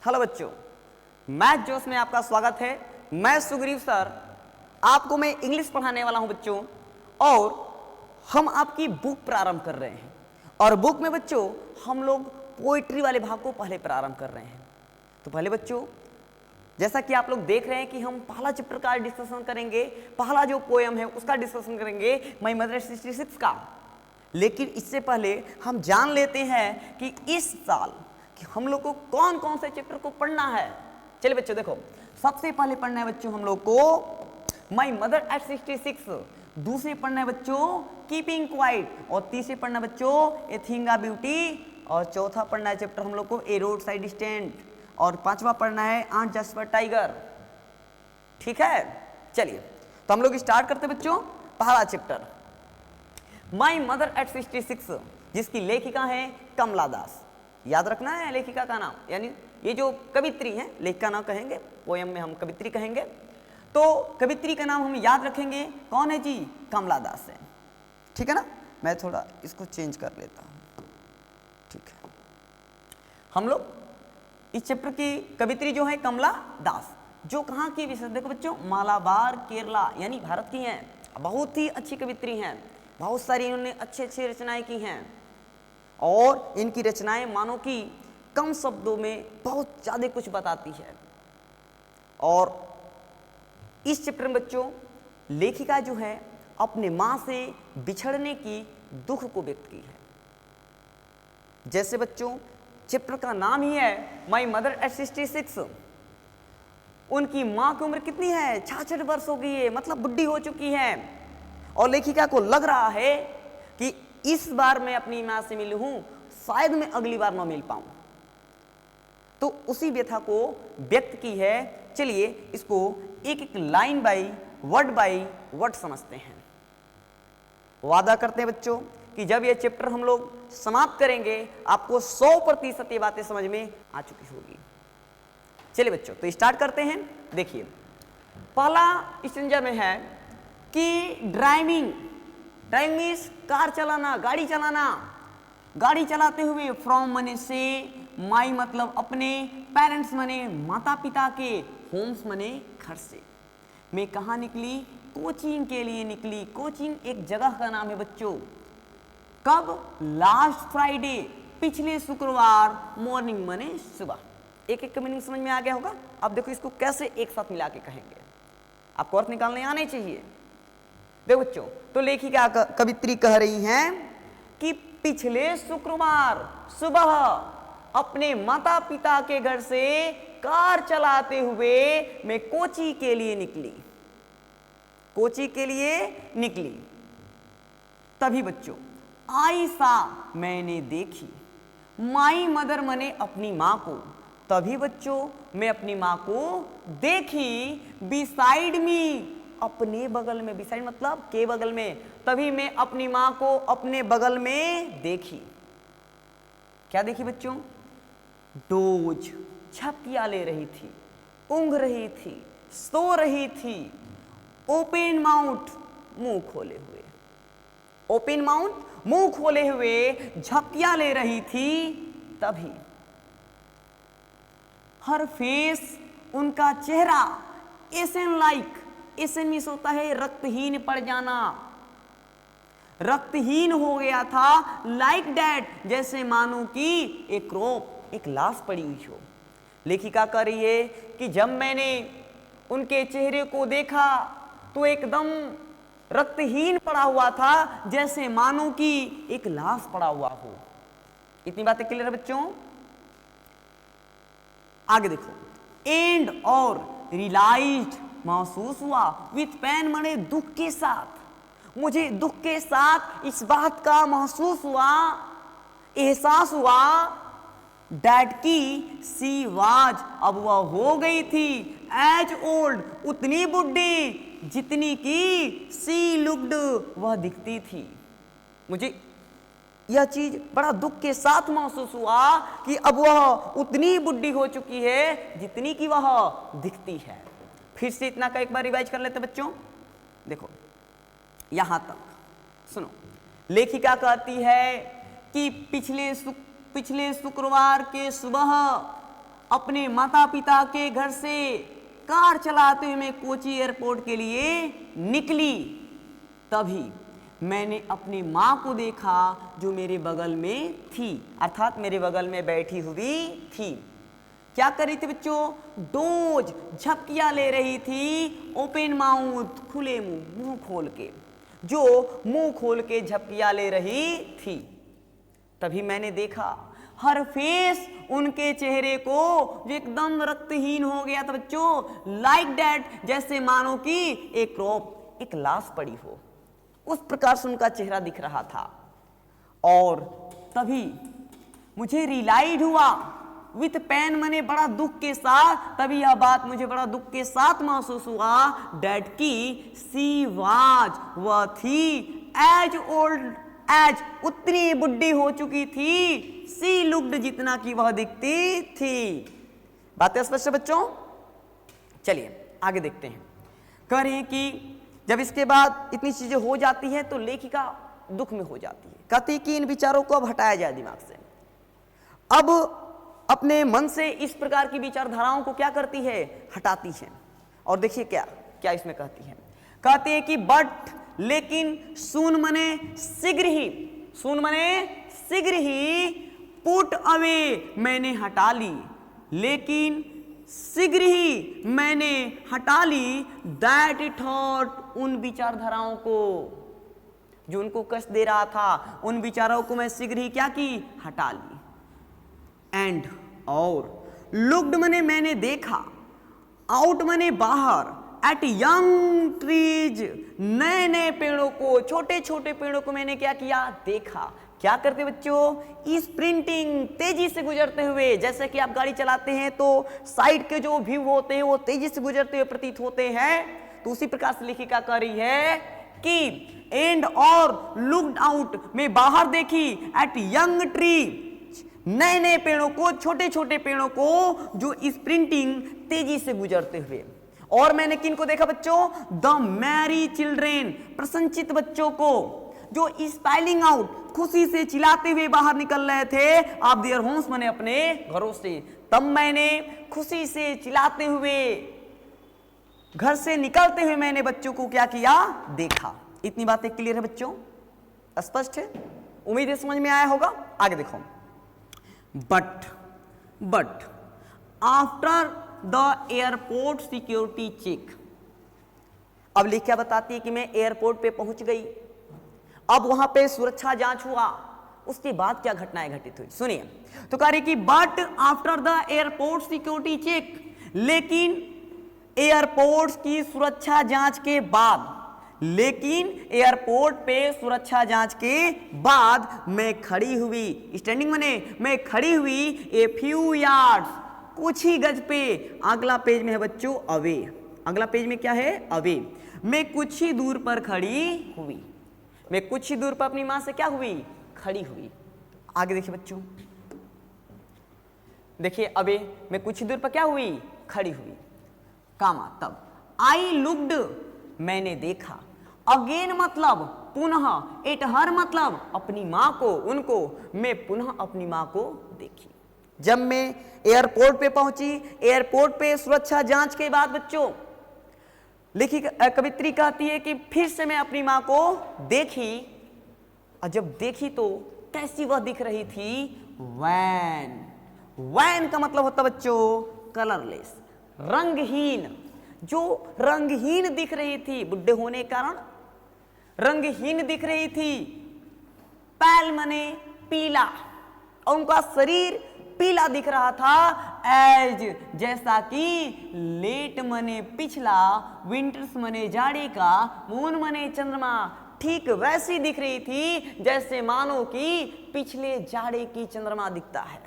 Hello बच्चों, math जोश में आपका स्वागत है। मैं सुग्रीव सर आपको मैं इंग्लिश पढ़ाने वाला हूं बच्चों, और हम आपकी बुक प्रारंभ कर रहे हैं। और बुक में बच्चों हम लोग पोइट्री वाले भाग को पहले प्रारंभ कर रहे हैं। तो पहले बच्चों, जैसा कि आप लोग देख रहे हैं कि हम पहला चैप्टर का डिस्कशन करेंगे, पहला जो पोएम है उसका डिस्कशन करेंगे, माय मदर 66 का। लेकिन इससे पहले हम जान लेते हैं कि इस साल कि हम लोग को कौन कौन से चैप्टर को पढ़ना है। चलिए बच्चों देखो, सबसे पहले पढ़ना है बच्चों हम लोग को माय मदर एट 66, दूसरे पढ़ना है बच्चों कीपिंग क्वाइट, और तीसरे पढ़ना है बच्चों ए थिंग अ ब्यूटी, और चौथा पढ़ना है चैप्टर हम लोग को ए रोड साइड स्टैंड, और पांचवा पढ़ना है आंट जस्पर टाइगर। ठीक है, चलिए तो हम लोग स्टार्ट करते हैं बच्चों पहला चैप्टर माय मदर एट 66, जिसकी लेखिका है कमला दास। याद रखना है लेखिका का नाम, यानी ये जो कवित्री है, लेखिका ना कहेंगे, पोयम में हम कवित्री कहेंगे, तो कवित्री का नाम हम याद रखेंगे। कौन है जी? कमला दास है। ठीक है ना, मैं थोड़ा इसको चेंज कर लेता हूं। ठीक है, हम लोग इस चैप्टर की कवित्री जो है कमला दास, जो कहाँ की विशेष देखो बच्चों, मालाबार केरला यानी भारत की हैं। बहुत ही अच्छी कवित्री हैं, बहुत सारी इन्होंने अच्छी अच्छी रचनाएं की हैं, और इनकी रचनाएं मानो कि कम शब्दों में बहुत ज़्यादा कुछ बताती है। और इस चैप्टर में बच्चों लेखिका जो है अपने माँ से बिछड़ने की दुख को व्यक्त की है। जैसे बच्चों चैप्टर का नाम ही है माय मदर एट 66, उनकी माँ की उम्र कितनी है? 66 वर्ष हो गई है, मतलब बुढ़ी हो चुकी है, और लेखिका को लग रहा है कि इस बार मैं अपनी माँ से मिली हूं, शायद मैं अगली बार न मिल पाऊं, तो उसी व्यथा को व्यक्त की है। चलिए इसको एक एक लाइन बाई वर्ड समझते हैं। वादा करते हैं बच्चों कि जब ये चैप्टर हम लोग समाप्त करेंगे आपको 100% ये बातें समझ में आ चुकी होगी। चलिए बच्चों तो स्टार्ट करते हैं। देखिए पहला स्टेंजा में है कि ड्राइविंग मीन्स कार चलाना, गाड़ी चलाना। गाड़ी चलाते हुए फ्रॉम मने से, माई मतलब अपने, पेरेंट्स मने माता पिता के, होम्स मने घर से। मैं कहाँ निकली? कोचिंग के लिए निकली। कोचिंग एक जगह का नाम है बच्चों। कब? लास्ट फ्राइडे, पिछले शुक्रवार, मॉर्निंग मने सुबह। एक एक का मीनिंग समझ में आ गया होगा। अब देखो इसको कैसे एक साथ मिला के कहेंगे, आपको अर्थ निकालने आने चाहिए। देखो बच्चों, तो लेखिका कवित्री कह रही हैं कि पिछले शुक्रवार सुबह अपने माता पिता के घर से कार चलाते हुए मैं कोची के लिए निकली। कोची के लिए निकली। तभी बच्चों आई सा मैंने देखी, माई मदर मने अपनी माँ को। तभी बच्चों मैं अपनी माँ को देखी, बिसाइड मी अपने बगल में, बिसाइड मतलब के बगल में। तभी मैं अपनी माँ को अपने बगल में देखी। क्या देखी बच्चों? डोज, झपकियां ले रही थी, ऊँघ रही थी, सो रही थी। ओपन माउथ, मुंह खोले हुए। ओपन माउथ, मुंह खोले हुए झपकियां ले रही थी। तभी हर फेस, उनका चेहरा, एसन लाइक, एसन मीन्स होता है रक्तहीन पड़ जाना, रक्तहीन हो गया था। लाइक दैट, जैसे मानो कि एक क्रोप, एक लाश पड़ी हुई हो। लेखिका कह रही है कि जब मैंने उनके चेहरे को देखा तो एकदम रक्तहीन पड़ा हुआ था, जैसे मानो कि एक लाश पड़ा हुआ हो। इतनी बातें क्लियर है बच्चों? आगे देखो, एंड और रियलाइज्ड महसूस हुआ, विथ पेन मने दुख के साथ। मुझे दुख के साथ इस बात का महसूस हुआ, एहसास हुआ, डैट की सी वाज, अब वह हो गई थी, एज ओल्ड उतनी बुढ़ी, जितनी की सी लुक्ड वह दिखती थी। मुझे यह चीज बड़ा दुख के साथ महसूस हुआ कि अब वह उतनी बुढ़ी हो चुकी है जितनी की वह दिखती है। फिर से इतना का एक बार रिवाइज कर लेते बच्चों। देखो यहां तक सुनो, लेखिका कहती है कि पिछले शुक्रवार के सुबह अपने माता पिता के घर से कार चलाते हुए मैं कोची एयरपोर्ट के लिए निकली, तभी मैंने अपनी माँ को देखा जो मेरे बगल में थी, अर्थात मेरे बगल में बैठी हुई थी। क्या कर रही थी बच्चों? डोज, झपकियां ले रही थी, ओपन माउथ, खुले मुंह, मुंह खोल के, जो मुंह खोल के झपकियां ले रही थी। तभी मैंने देखा हर फेस उनके चेहरे को जो एकदम रक्तहीन हो गया था बच्चों, लाइक दैट, जैसे मानो कि एक रॉप, एक लाश पड़ी हो, उस प्रकार से उनका चेहरा दिख रहा था। और तभी मुझे रियलाइज हुआ विथ पेन, मैंने बड़ा दुख के साथ, तभी यह बात मुझे बड़ा दुख के साथ महसूस हुआ, डैट की सी वाज, वह थी, एज ओल्ड एज, उतनी बुढ़ी हो चुकी थी, सी लुक्ड, जितना कि वह दिखती थी। बातें स्पष्ट है बच्चों? चलिए आगे देखते हैं। कह रहे हैं कि जब इसके बाद इतनी चीजें हो जाती हैं तो लेखिका दुख में हो जाती है, कहती कि इन विचारों को अब हटाया जाए दिमाग से। अब अपने मन से इस प्रकार की विचारधाराओं को क्या करती है? हटाती है। और देखिए क्या क्या इसमें कहती है, कहते हैं कि बट, लेकिन, सून मने शीघ्र ही, सून मने शीघ्र ही, पुट अवे, मैंने हटा ली, लेकिन शीघ्र ही मैंने हटा ली, दैट थॉट, उन विचारधाराओं को जो उनको कष्ट दे रहा था, उन विचारों को मैं शीघ्र ही क्या की? हटा ली। एंड, और, लुक्ड मने मैंने देखा, आउट मने बाहर, एट यंग ट्रीज, नए नए पेड़ों को, छोटे छोटे पेड़ों को मैंने क्या किया? देखा। क्या करते बच्चों? स्प्रिंटिंग, तेजी से गुजरते हुए, जैसे कि आप गाड़ी चलाते हैं तो साइड के जो व्यू होते हैं वो तेजी से गुजरते हुए प्रतीत होते हैं, तो उसी प्रकार से लेखिका कह रही है कि एंड और लुक्ड आउट, मैं बाहर देखी, एट यंग ट्री, नए नए पेड़ों को, छोटे छोटे पेड़ों को जो स्प्रिंटिंग, तेजी से गुजरते हुए। और मैंने किन को देखा बच्चों? द मैरी चिल्ड्रेन, प्रसन्नचित बच्चों को, जो स्पाइलिंग आउट, खुशी से चिल्लाते हुए बाहर निकल रहे थे, आप देयर होम्स, मैंने अपने घरों से। तब मैंने खुशी से चिल्लाते हुए घर से निकलते हुए मैंने बच्चों को क्या किया? देखा। इतनी बातें क्लियर है बच्चों? स्पष्ट है? उम्मीद है समझ में आया होगा। आगे देखो। But after the airport security check, अब लिख क्या बताती है कि मैं एयरपोर्ट पे पहुंच गई, अब वहां पे सुरक्षा जांच हुआ, उसके बाद क्या घटनाएं घटित हुई सुनिए। तो कह रही कि but after the airport security check, लेकिन एयरपोर्ट की सुरक्षा जांच के बाद, लेकिन एयरपोर्ट पे सुरक्षा जांच के बाद मैं खड़ी हुई, स्टैंडिंग माने मैं खड़ी हुई, ए फ्यू यार्ड्स, कुछ ही गज पे, अगला पेज में है बच्चों अवे, अगला पेज में क्या है? अवे, मैं कुछ ही दूर पर खड़ी हुई, मैं कुछ ही दूर पर अपनी मां से क्या हुई? खड़ी हुई। आगे देखिए बच्चों, देखिए अबे, मैं कुछ ही दूर पर क्या हुई? खड़ी हुई, कामा, तब आई लुक्ड, मैंने देखा, अगेन मतलब पुनः, एट हर मतलब अपनी मां को, उनको, मैं पुनः अपनी मां को देखी। जब मैं एयरपोर्ट पे पहुंची, एयरपोर्ट पे सुरक्षा जांच के बाद बच्चों, लिखी कवित्री कहती है कि फिर से मैं अपनी मां को देखी, और जब देखी तो कैसी वह दिख रही थी? वैन, वैन का मतलब होता बच्चों कलरलेस, रंगहीन, जो रंगहीन दिख रही थी, बुढ़े होने के कारण रंगहीन दिख रही थी। पैल मने पीला, और उनका शरीर पीला दिख रहा था, एज, जैसा कि लेट मने पिछला, विंटर्स मने जाड़े का, मून मने चंद्रमा, ठीक वैसी दिख रही थी जैसे मानो कि पिछले जाड़े की चंद्रमा दिखता है,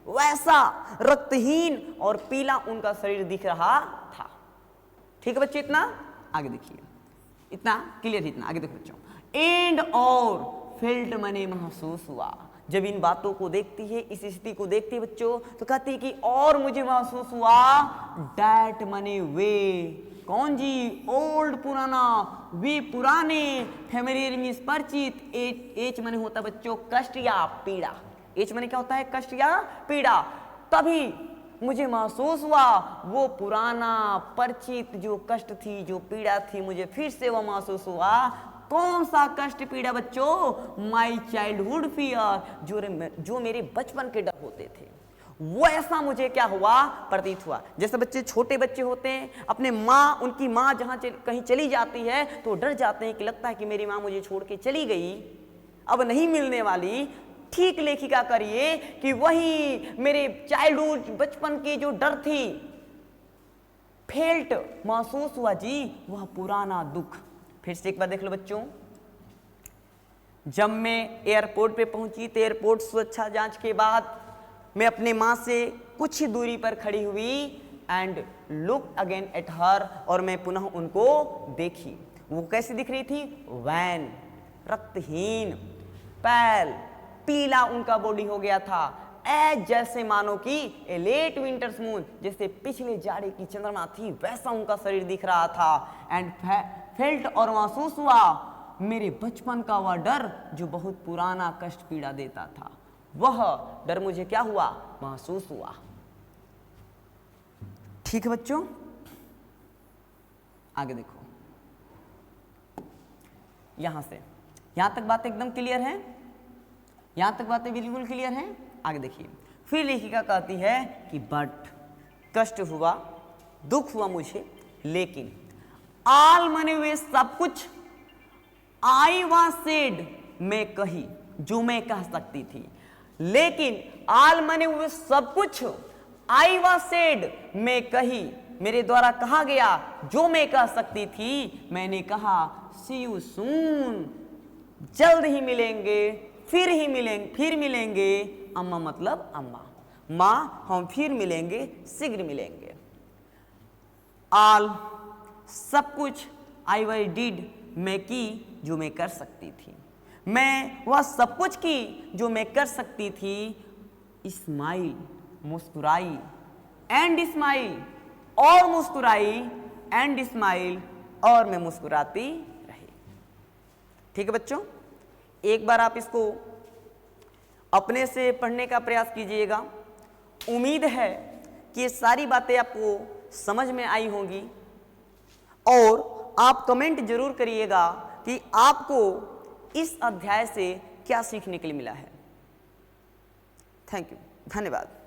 वैसा रक्तहीन और पीला उनका शरीर दिख रहा था। ठीक है बच्चे, इतना आगे देखिए, इतना क्लियर, इतना आगे देखो बच्चों। एंड और फेल्ट मने महसूस हुआ, जब इन बातों को देखती है, इस स्थिति को देखती है बच्चों, तो कहती है कि और मुझे महसूस हुआ, डैट मने वे, कौन जी? ओल्ड, पुराना, वे पुराने, फेमिलियर मींस परिचित, एच मने होता बच्चों कष्ट या पीड़ा, एच मने क्या होता है? कष्ट या पीड़ा। तभी मुझे महसूस हुआ वो पुराना परिचित जो कष्ट थी, जो पीड़ा थी, मुझे फिर से वो महसूस हुआ। कौन सा कष्ट पीड़ा बच्चों? माई चाइल्डहुड फियर, जो मेरे बचपन के डर होते थे, वो ऐसा मुझे क्या हुआ? प्रतीत हुआ। जैसे बच्चे, छोटे बच्चे होते हैं, अपने माँ, उनकी माँ जहाँ कहीं चली जाती है तो डर जाते हैं कि लगता है कि मेरी माँ मुझे छोड़ के चली गई, अब नहीं मिलने वाली। ठीक लेखिका करिए कि वही मेरे चाइल्डहुड, बचपन की जो डर थी, फेल्ट, महसूस हुआ जी, वह पुराना दुख। फिर से एक बार देख लो बच्चों, जब मैं एयरपोर्ट पे पहुंची तो एयरपोर्ट सुरक्षा जांच के बाद मैं अपने माँ से कुछ ही दूरी पर खड़ी हुई and look again at her, और मैं पुनः उनको देखी। वो कैसी दिख रही थी? वैन, रक्तहीन, पैल, पीला उनका बॉडी हो गया था, एज जैसे मानो कि ए लेट विंटर्स मून, जैसे पिछले जाड़े की चंद्रमा थी वैसा उनका शरीर दिख रहा था। एंड फेल्ट, और महसूस हुआ मेरे बचपन का वह डर जो बहुत पुराना कष्ट पीड़ा देता था, वह डर मुझे क्या हुआ? महसूस हुआ। ठीक है बच्चों, आगे देखो, यहां से यहां तक बातें एकदम क्लियर हैं? यहां तक बातें बिल्कुल क्लियर हैं? आगे देखिए, फिर लेखिका कहती है कि बट, कष्ट हुआ, दुख हुआ मुझे, लेकिन ऑल मनी वे, सब कुछ, आई वाज सेड, मैं कही जो मैं कह सकती थी, लेकिन ऑल मनी वे, सब कुछ, आई वाज सेड, मैं कही, मेरे द्वारा कहा गया जो मैं कह सकती थी, मैंने कहा। सी यू सून, जल्द ही मिलेंगे, फिर मिलेंगे, अम्मा मतलब अम्मा, माँ हम फिर मिलेंगे, शीघ्र मिलेंगे। ऑल, सब कुछ, आई वाई डिड, मैं की जो मैं कर सकती थी, मैं वह सब कुछ की जो मैं कर सकती थी। स्माइल, मुस्कुराई, एंड स्माइल, और मुस्कुराई, एंड स्माइल, और मैं मुस्कुराती रही। ठीक है बच्चों, एक बार आप इसको अपने से पढ़ने का प्रयास कीजिएगा। उम्मीद है कि ये सारी बातें आपको समझ में आई होंगी, और आप कमेंट जरूर करिएगा कि आपको इस अध्याय से क्या सीखने के लिए मिला है। थैंक यू, धन्यवाद।